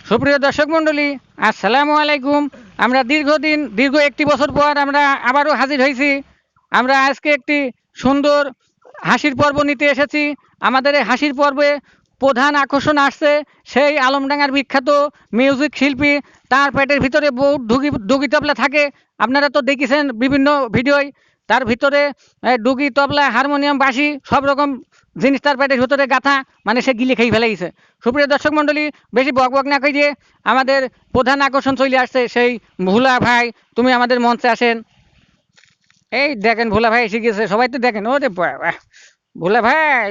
সুপ্রিয় দর্শক মণ্ডলী, আসসালামু আলাইকুম। আমরা দীর্ঘ একটি বছর পর আমরা আবারও হাজির হয়েছি। আমরা আজকে একটি সুন্দর হাসির পর্ব নিতে এসেছি। আমাদের এই হাসির পর্বে প্রধান আকর্ষণ আসছে সেই আলমডাঙ্গার বিখ্যাত মিউজিক শিল্পী। তার পেটের ভিতরে বহু ডুগি তবলা থাকে, আপনারা তো দেখেছেন বিভিন্ন ভিডিওয়। তার ভিতরে ডুগি তবলা হারমোনিয়াম বাঁশি সব রকম জিনিস তার পেটের ভিতরে গাঁথা, মানে সে গিলে খেয়ে ফেলেছে। সুপ্রিয় দর্শক মণ্ডলী, বেশি বক বক না করিয়ে আমাদের প্রধান আকর্ষণ চলে আসছে সেই ভোলা ভাই। তুমি আমাদের মঞ্চে আসেন। এই দেখেন ভোলা ভাই এসে গেছে, সবাই তো দেখেন। ও রে বাবা,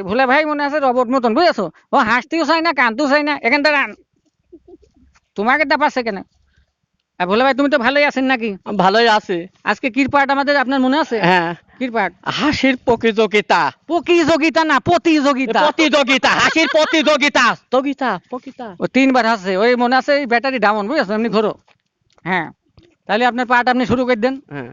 ভোলা ভাই মনে আছে রবট মতন, বুঝেছো? ও হাসতেও চায় না, কাঁদতেও চায় না। এখান দাঁড়ান, তোমাকে দাপাচ্ছে কেন? ভোলা ভাই তুমি তো ভালোই আছেন নাকি? ভালোই আছে। আজকে কি পাঠ আমাদের, আপনার মনে আছে? হ্যাঁ, কি পাঠ? হাসির প্রতিযোগিতা। প্রতিযোগিতা না, প্রতিযোগিতা। প্রতিযোগিতা, হাসির প্রতিযোগিতা। প্রতিযোগিতা। ও তিনবার হাসছে, ওই মনে আছে এই ব্যাটারি ডাউন, বুঝেছো? এমনি ঘোরো। হ্যাঁ, তাহলে আপনার পাঠ আপনি শুরু করে দেন। হ্যাঁ।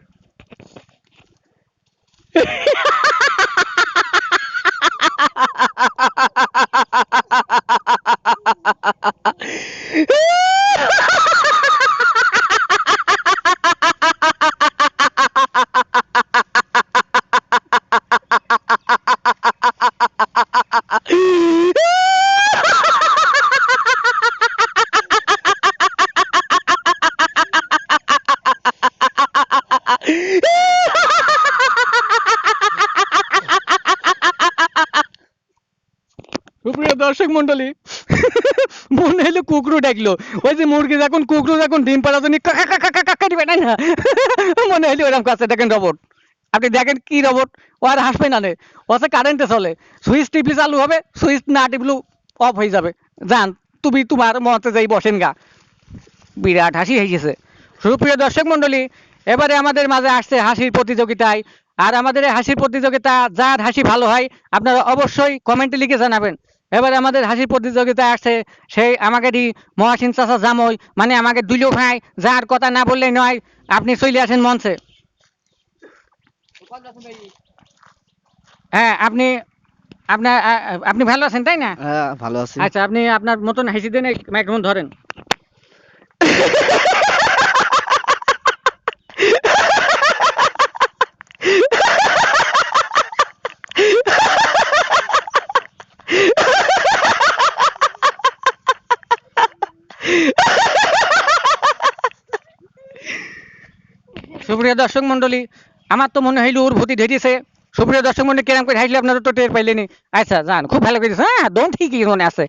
সুপ্রিয় দর্শক মন্ডলী, মনে হলো কুকুরও ডাকলো। ওই যে মুরগি যখন কুকুর যখন ডিম পাড়া জন্য কাকা কাকা কাকা কাটি বেটায় না, মনে হলো ওরকম কাছে। দেখেন রবট, আপনি দেখেন কি রবট। ও আর হাসবে না, নে ও কারেন্টে চলে। সুইচ টিপলি চালু হবে, সুইচ না টিপলু অফ হয়ে যাবে। যান তুমি তোমার মতে যাই বসেন গা। বিরাট হাসি হয়েছে। সুপ্রিয় দর্শক মন্ডলী, এবারে আমাদের মাঝে আসছে হাসির প্রতিযোগিতায়। আর আমাদের এই হাসির প্রতিযোগিতা যার হাসি ভালো হয় আপনারা অবশ্যই কমেন্টে লিখে জানাবেন। এবারে আমাদের হাসির প্রতিযোগিতায় আসছে সেই আমাদেরই মহাসিন চাচা জামই, মানে আমাকে দুলো ভাই, যার কথা না বললেই নয়। আপনি চলে আসেন মঞ্চে। হ্যাঁ, আপনি আপনার আপনি ভালো আছেন তাই না? হ্যাঁ, ভালো আছি। আচ্ছা, আপনি আপনার মতন হাসি দেন, মাইক্রোফোন ধরেন। সুপ্রিয় দর্শক মন্ডলী, আমার তো মনে হইল ওর ভূতি ধরেছে। সুপ্রিয় দর্শক মন্ডলী, কেরাম করে হাসলে আপনারা তো টের পাইলেনি। আচ্ছা যান, খুব ভালো করেছে। হ্যাঁ, দম ঠিকই মনে আছে।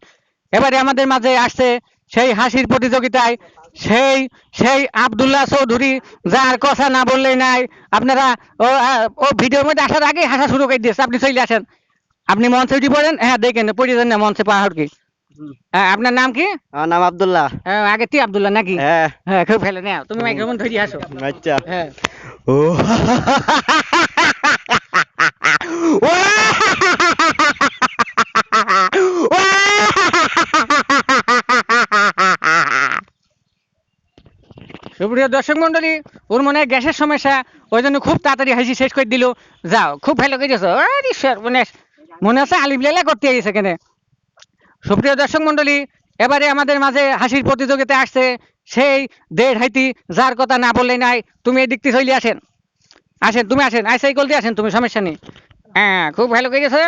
এবারে আমাদের মাঝে আসছে সেই হাসির প্রতিযোগিতায় সেই সেই আব্দুল্লাহ চৌধুরী, যার কথা না বললেই নাই। আপনারা ও ভিডিওর মধ্যে আসার আগে হাসা শুরু করে দিয়েছে। আপনি চলে আসেন, আপনি মঞ্চে উঠে পড়েন। হ্যাঁ, দেখেন পড়ে যান না মঞ্চে পাহাড় কি। হ্যাঁ, আপনার নাম কি? আমার নাম আব্দুল্লাহ। আগে তুই আব্দুল্লাহ নাকি? হ্যাঁ। হ্যাঁ, খুব ভালো। না তুমি মাইক্রোফোন ধরে আসো। আচ্ছা। হ্যাঁ। ও সুপ্রিয় দর্শক মন্ডলী, ওর মনে হয় গ্যাসের সমস্যা, ওই জন্য খুব তাড়াতাড়ি হাসি শেষ করে দিল। যাও, খুব ভালো করেছো। আরে স্যার, মনে আছে আলিম লেলা করতে এসে কেন। সুপ্রিয় দর্শক মন্ডলী, এবারে আমাদের মাঝে হাসির প্রতিযোগিতা আসছে সেই দেড় হাইতি, যার কথা না বললেই নাই। তুমি এই দিকটি চলে আসেন, আসেন তুমি আসেন, আইসাই করতে আসেন, তুমি সমস্যা নেই। হ্যাঁ, খুব ভালো করেছো।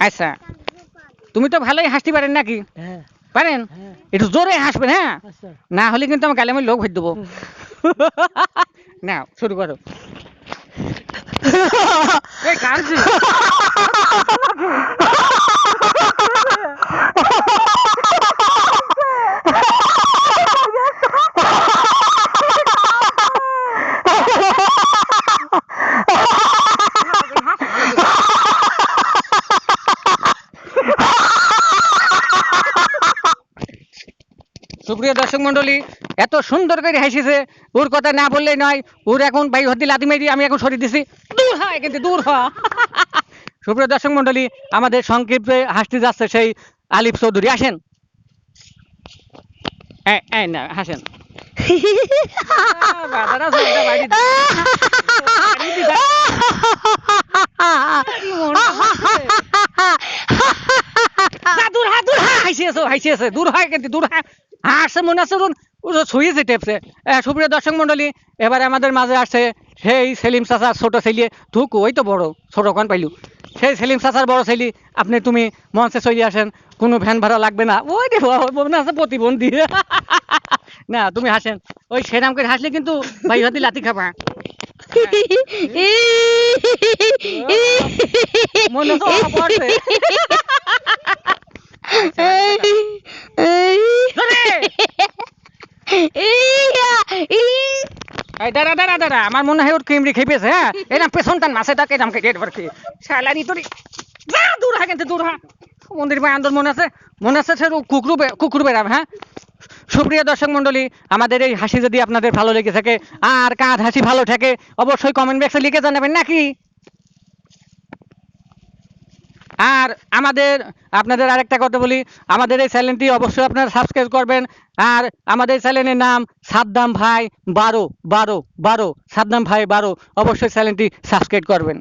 আচ্ছা, তুমি তো ভালোই হাসতে পারেন নাকি? হ্যাঁ। পারেন? একটু জোরে হাসবেন, হ্যাঁ, না হলে কিন্তু আমার গালে আমি লোক ভরে দেবো। না, শুরু করো। এই কাঁদছি। সুপ্রিয় দর্শক মন্ডলী, এত সুন্দর করে হাসিছে, ওর কথা না বললেই নয়। ওর এখন ভাই হতে লাদি মেরি আমি এখন সরিয়ে দিছি। দূর হয় কিন্তু, দূর হ। সুপ্রিয় দর্শক মন্ডলী, আমাদের সংক্ষিপ্তে হাসতে যাচ্ছে সেই আলিফ চৌধুরী। আসেন, না হাসেন। বাজারা সবটা বাড়ি যা দূর হা হাসিয়েছে দূর হয় কিন্তু দূর হা হাসছে মনে আছে ছুঁয়েছে টেপছে। সুপ্রিয় দর্শক মন্ডলী, এবারে আমাদের মাঝে আসছে সেই সেলিম চাচার ছোট ছেলে। তুক ওই তো বড় ছোট কোন পাইলু, সেই সেলিম চাচার বড় ছেলে। তুমি মঞ্চে চলে আসেন, কোনো ভ্যান ভাড়া লাগবে না। ওই দেখো মনে আছে প্রতিবন্ধী। না তুমি হাসেন, ওই সেরাম করে হাসলে কিন্তু ভাই হাতি লাতি খাবা। মনে তো পড়ছে। এই দাঁড়া আমার মনে হয় ওর ক্রিমরি খেপেছে। হ্যাঁ এরকম পেছন টান মাসে তাকে এরকম কেটে পারছি শালানি তোরি। যা দূর হা কিন্তু দূর হা। মন্দির ভাই আন্দোলন মনে আছে সে কুকুর বেড়াবে। হ্যাঁ সুপ্রিয় দর্শক মন্ডলী, আমাদের এই হাসি যদি আপনাদের ভালো লেগে থাকে আর কাঁধ হাসি ভালো থাকে অবশ্যই কমেন্ট বক্সে লিখে জানাবেন নাকি। আর আপনাদের আরেকটা কথা বলি, আমাদের এই চ্যানেলটি অবশ্যই আপনারা সাবস্ক্রাইব করবেন। আর আমাদের চ্যানেলের নাম সাদ্দাম ভাই 12 12 12, সাদ্দাম ভাই 12, অবশ্যই চ্যানেলটি সাবস্ক্রাইব করবেন।